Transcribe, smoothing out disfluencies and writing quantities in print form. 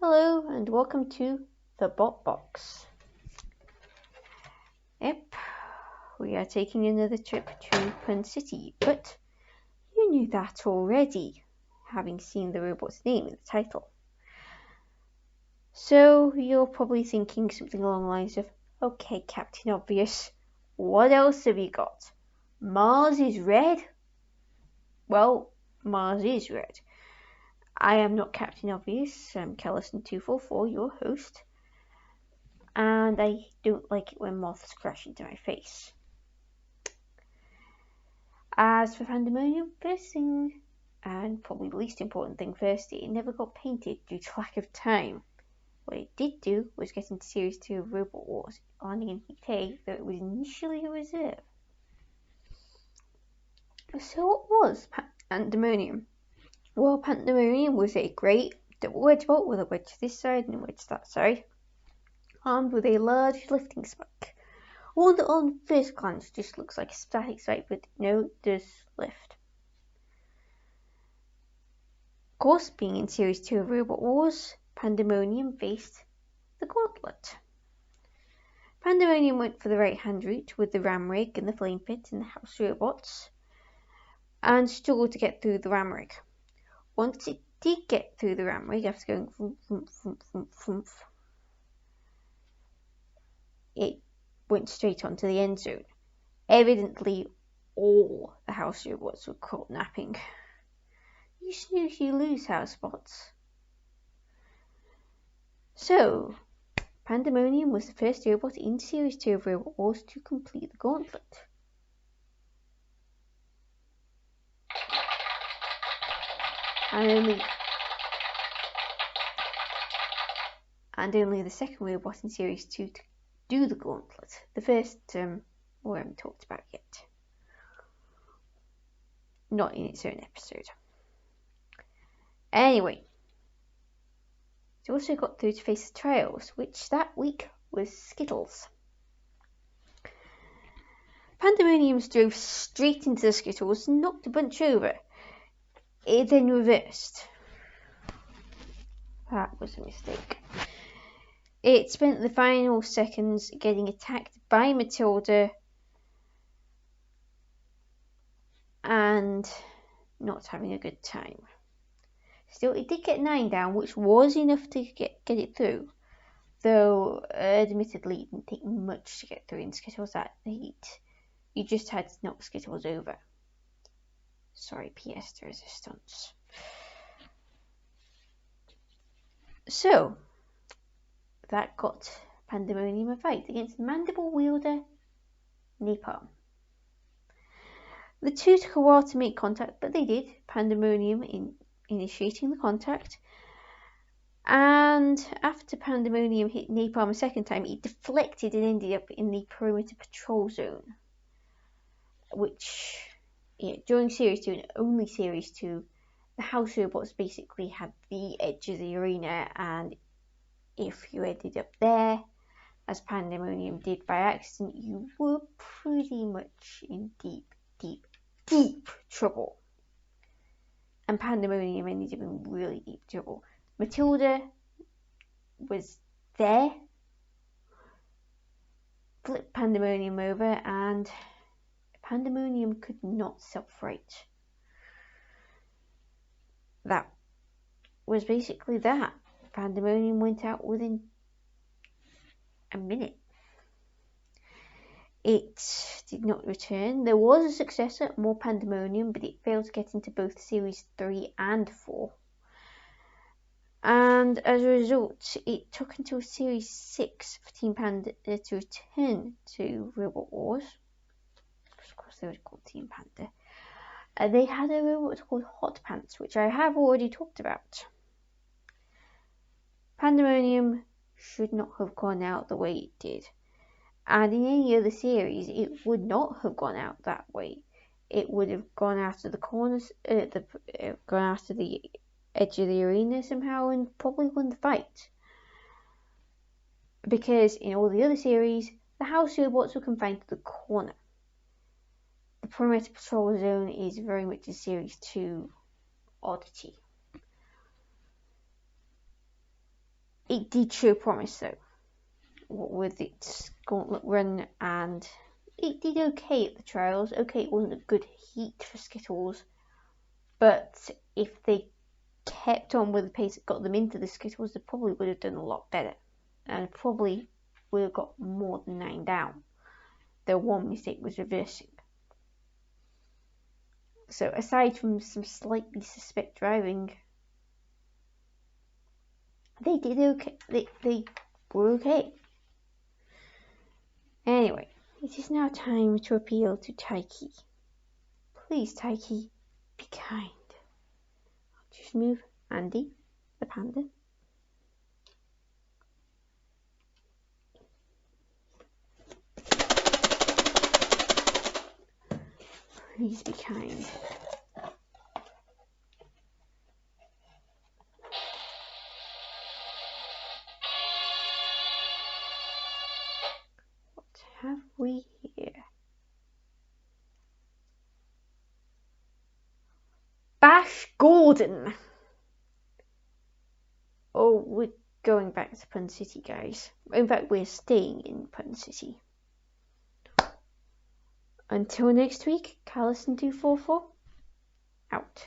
Hello and welcome to the Bot Box. Yep, we are taking another trip to Pun City, but you knew that already, having seen the robot's name in the title. So you're probably thinking something along the lines of, okay, Captain Obvious, what else have you got? Mars is red? Well, Mars is red. I am not Captain Obvious, I'm Callison244, your host. And I don't like it when moths crash into my face. As for Panda Monium, first thing, and probably the least important thing first, it never got painted due to lack of time. What it did do was get into Series 2 of Robot Wars, landing in Heat A, though it was initially a reserve. So what was Panda Monium? Well, Panda Monium was a great double-edged bolt with a wedge this side and a wedge that side, armed with a large lifting spike. One that on first glance just looks like a static spike, but no, does lift. Of course, being in Series 2 of Robot Wars, Panda Monium faced the Gauntlet. Panda Monium went for the right-hand route with the ram rig and the flame pit and the house robots, and struggled to get through the ram rig. Once it did get through the ram rig, after going vroom, vroom, vroom, vroom, vroom, it went straight onto the end zone. Evidently, all the house robots were caught napping. You snooze, you lose, housebots. So, Panda Monium was the first robot in Series 2 of Robot Wars to complete the Gauntlet. And only the second robot in Series 2 to do the Gauntlet. The first, we haven't talked about yet. Not in its own episode. Anyway, it also got through to face the trials, which that week was Skittles. Panda Monium drove straight into the Skittles and knocked a bunch over. It then reversed. That was a mistake. It spent the final seconds getting attacked by Matilda and not having a good time. Still, it did get 9 down, which was enough to get it through. Though, admittedly, it didn't take much to get through in Skittles that heat. You just had to knock Skittles over. Sorry, PS the resistance. So, that got Panda Monium a fight against Mandible Wielder Napalm. The two took a while to make contact, but they did. Panda Monium in initiating the contact. And after Panda Monium hit Napalm a second time, it deflected and ended up in the perimeter patrol zone. Which, during Series 2 and only Series 2, the house robots basically had the edge of the arena, and if you ended up there, as Panda Monium did by accident, you were pretty much in deep, deep, deep trouble. And Panda Monium ended up in really deep trouble. Matilda was there, flipped Panda Monium over, and Panda Monium could not self-right. That was basically that. Panda Monium went out within a minute. It did not return. There was a successor, more Panda Monium, but it failed to get into both Series 3 and 4. And as a result, it took until Series 6 for Team Panda to return to Robot Wars. Of course, they were called Team Panda. They had a robot called Hot Pants, which I have already talked about. Panda Monium should not have gone out the way it did. And in any other series, it would not have gone out that way. It would have gone after the corners, gone after the edge of the arena somehow, and probably won the fight. Because in all the other series, the house robots were confined to the corner. The perimeter patrol zone is very much a Series 2 oddity. It did show promise though. What with its gauntlet run, and it did okay at the trials. Okay, it wasn't a good heat for Skittles, but if they kept on with the pace that got them into the Skittles, they probably would have done a lot better, and probably would have got more than 9 down. Their one mistake was reversing. So aside from some slightly suspect driving, they did okay. They were okay. Anyway, it is now time to appeal to Taiki. Please, Taiki, be kind. Just move Andy, the panda. Please be kind. What have we here? Bash Gordon. Oh, we're going back to Pun City, guys. In fact, we're staying in Pun City. Until next week, Callison244 out.